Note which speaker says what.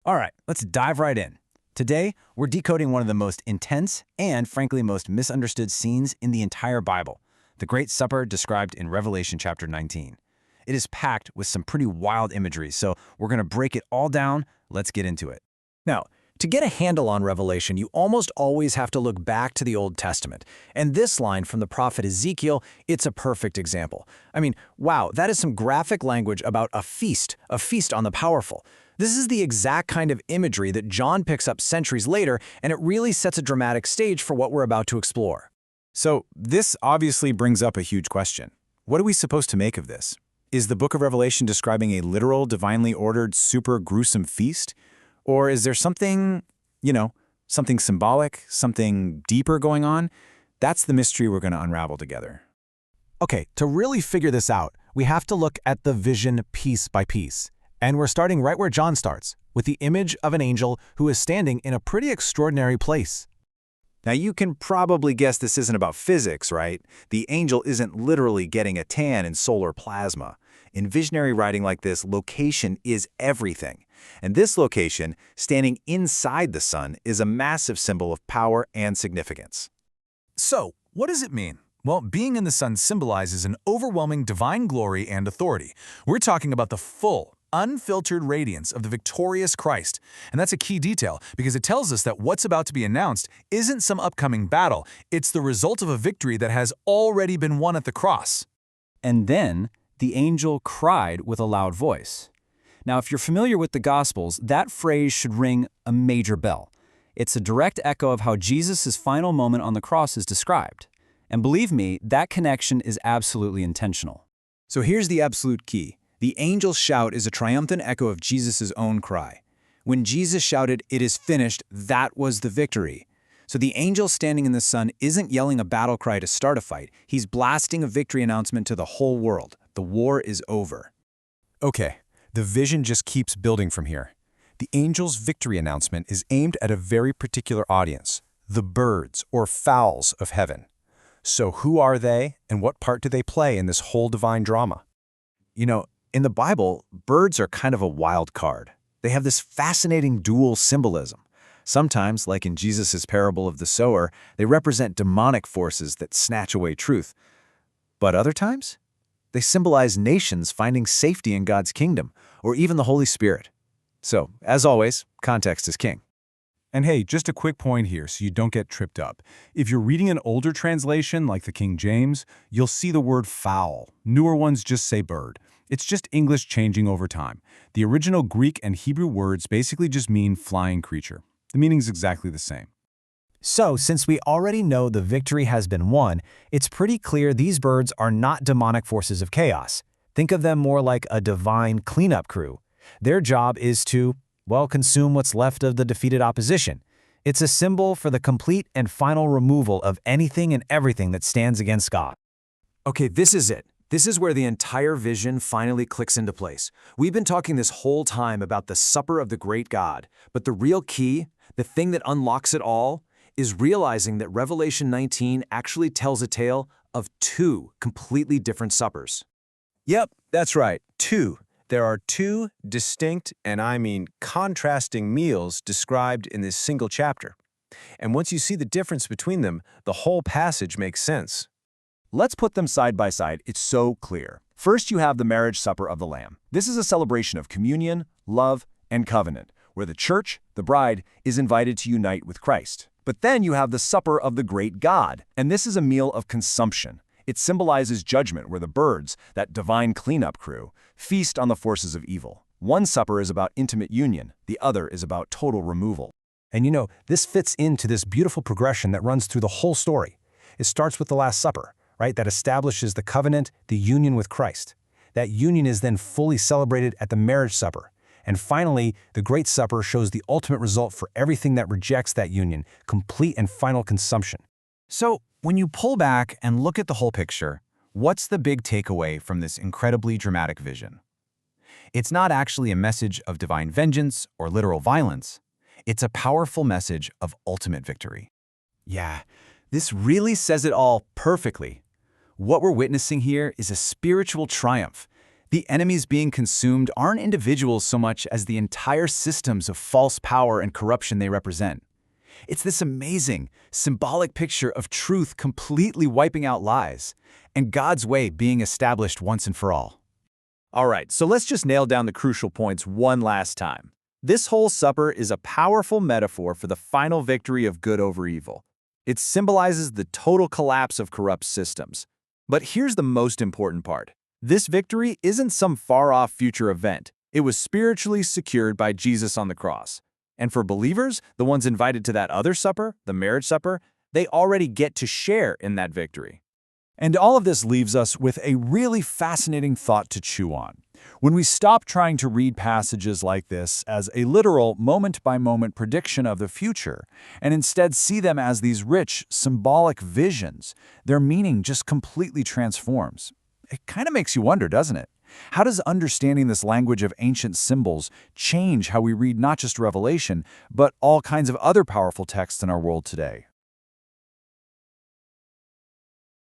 Speaker 1: All right, let's dive right in. Today, we're decoding one of the most intense and, frankly, most misunderstood scenes in the entire Bible, the Great Supper described in Revelation chapter 19. It is packed with some pretty wild imagery, so we're going to break it all down. Let's get into it.
Speaker 2: Now, to get a handle on Revelation, you almost always have to look back to the Old Testament. And this line from the prophet Ezekiel, it's a perfect example. I mean, wow, that is some graphic language about a feast on the powerful. This is the exact kind of imagery that John picks up centuries later, and it really sets a dramatic stage for what we're about to explore.
Speaker 1: So this obviously brings up a huge question. What are we supposed to make of this? Is the book of Revelation describing a literal, divinely ordered, super gruesome feast? Or is there something, something symbolic, something deeper going on? That's the mystery we're going to unravel together.
Speaker 2: Okay, to really figure this out, we have to look at the vision piece by piece. And we're starting right where John starts, with the image of an angel who is standing in a pretty extraordinary place.
Speaker 1: Now you can probably guess this isn't about physics, right? The angel isn't literally getting a tan in solar plasma. In visionary writing like this, location is everything. And this location, standing inside the sun, is a massive symbol of power and significance.
Speaker 3: So, what does it mean? Well, being in the sun symbolizes an overwhelming divine glory and authority. We're talking about the full, unfiltered radiance of the victorious Christ. And that's a key detail because it tells us that what's about to be announced isn't some upcoming battle. It's the result of a victory that has already been won at the cross.
Speaker 4: And then the angel cried with a loud voice. Now, if you're familiar with the Gospels, that phrase should ring a major bell. It's a direct echo of how Jesus' final moment on the cross is described. And believe me, that connection is absolutely intentional.
Speaker 1: So here's the absolute key. The angel's shout is a triumphant echo of Jesus' own cry. When Jesus shouted, "It is finished," that was the victory. So the angel standing in the sun isn't yelling a battle cry to start a fight. He's blasting a victory announcement to the whole world. The war is over.
Speaker 2: Okay, the vision just keeps building from here. The angel's victory announcement is aimed at a very particular audience, the birds or fowls of heaven. So who are they, and what part do they play in this whole divine drama?
Speaker 1: In the Bible, birds are kind of a wild card. They have this fascinating dual symbolism. Sometimes, like in Jesus' parable of the sower, they represent demonic forces that snatch away truth. But other times, they symbolize nations finding safety in God's kingdom, or even the Holy Spirit. So, as always, context is king.
Speaker 3: And hey, just a quick point here so you don't get tripped up. If you're reading an older translation like the King James, you'll see the word fowl. Newer ones just say bird. It's just English changing over time. The original Greek and Hebrew words basically just mean flying creature. The meaning's exactly the same.
Speaker 2: So, since we already know the victory has been won, it's pretty clear these birds are not demonic forces of chaos. Think of them more like a divine cleanup crew. Their job is to, consume what's left of the defeated opposition. It's a symbol for the complete and final removal of anything and everything that stands against God.
Speaker 1: Okay, this is it. This is where the entire vision finally clicks into place. We've been talking this whole time about the supper of the great God, but the real key, the thing that unlocks it all, is realizing that Revelation 19 actually tells a tale of two completely different suppers.
Speaker 2: Yep, that's right, two. There are two distinct, and I mean contrasting meals described in this single chapter. And once you see the difference between them, the whole passage makes sense.
Speaker 5: Let's put them side by side. It's so clear. First, you have the marriage supper of the Lamb. This is a celebration of communion, love, and covenant, where the church, the bride, is invited to unite with Christ. But then you have the supper of the great God, and this is a meal of consumption. It symbolizes judgment, where the birds, that divine cleanup crew, feast on the forces of evil. One supper is about intimate union, the other is about total removal.
Speaker 2: And this fits into this beautiful progression that runs through the whole story. It starts with the Last Supper, right? That establishes the covenant, the union with Christ. That union is then fully celebrated at the marriage supper. And finally, the Great Supper shows the ultimate result for everything that rejects that union, complete and final consumption.
Speaker 1: So, when you pull back and look at the whole picture, what's the big takeaway from this incredibly dramatic vision? It's not actually a message of divine vengeance or literal violence. It's a powerful message of ultimate victory.
Speaker 2: Yeah, this really says it all perfectly. What we're witnessing here is a spiritual triumph.
Speaker 1: The enemies being consumed aren't individuals so much as the entire systems of false power and corruption they represent. It's this amazing, symbolic picture of truth completely wiping out lies, and God's way being established once and for all.
Speaker 2: All right, so let's just nail down the crucial points one last time. This whole supper is a powerful metaphor for the final victory of good over evil. It symbolizes the total collapse of corrupt systems. But here's the most important part. This victory isn't some far-off future event. It was spiritually secured by Jesus on the cross. And for believers, the ones invited to that other supper, the marriage supper, they already get to share in that victory.
Speaker 5: And all of this leaves us with a really fascinating thought to chew on. When we stop trying to read passages like this as a literal moment-by-moment prediction of the future, and instead see them as these rich, symbolic visions, their meaning just completely transforms. It kind of makes you wonder, doesn't it? How does understanding this language of ancient symbols change how we read not just Revelation, but all kinds of other powerful texts in our world today?